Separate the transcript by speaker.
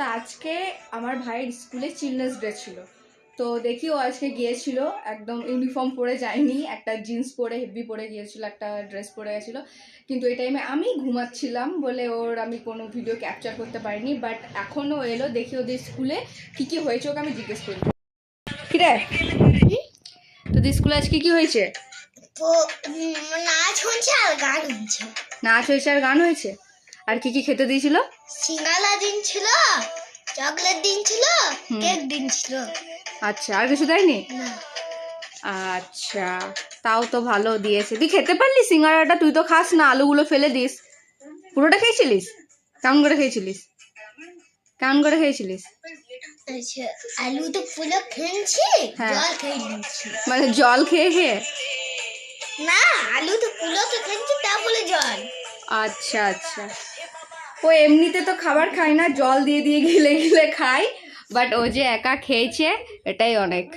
Speaker 1: তা আজকে আমার ভাইয়ের স্কুলে চিলড্রেন্স ডে ছিল, তো দেখি ও আজকে গিয়েছিল, একদম ইউনিফর্ম পরে যায়নি, একটা জিন্স পরে হেভি পরে গিয়েছিল, একটা ড্রেস পরে গেছিলো। কিন্তু এই টাইমে আমি ঘুমাচ্ছিলাম বলে ওর আমি কোনো ভিডিও ক্যাপচার করতে পারিনি। বাট এখনও এলো, দেখি ওদের স্কুলে কী কী হয়েছে ওকে আমি জিজ্ঞেস করি। কিরে তোদের স্কুলে আজকে কি হয়েছে?
Speaker 2: তো নাচ হচ্ছে আর গান হচ্ছে।
Speaker 1: নাচ হয়েছে আর গান হয়েছে। আর কি কি খেতে দিয়েছিল?
Speaker 2: সিঙ্গালা দিন ছিল, চকলেট দিন ছিল, কেক দিন ছিল।
Speaker 1: আচ্ছা, আর কিছু দেয়নি?
Speaker 2: না,
Speaker 1: আচ্ছা, তাও তো ভালো দিয়েছে। তুই খেতে পারলি সিঙ্গারাটা? তুই তো খাস না, আলুগুলো ফেলে দিস। পুরোটা খেয়েছিলিস? কেমন করে খেয়েছিলিস? কেমন করে খেয়েছিলিস?
Speaker 2: আচ্ছা, আলু তো পুরো খেয়েছি,
Speaker 1: হ্যাঁ।
Speaker 2: জল খেয়ে নিচ্ছি।
Speaker 1: মানে জল খেয়ে খেয়ে?
Speaker 2: না, আলু তো পুরো খেয়েছি, তারপরে জল।
Speaker 1: আচ্ছা আচ্ছা, ও এমনিতে তো খাবার খায় না, জল দিয়ে দিয়ে গিলে গিলে খায়, বাট ও যে একা খেয়েছে এটাই অনেক।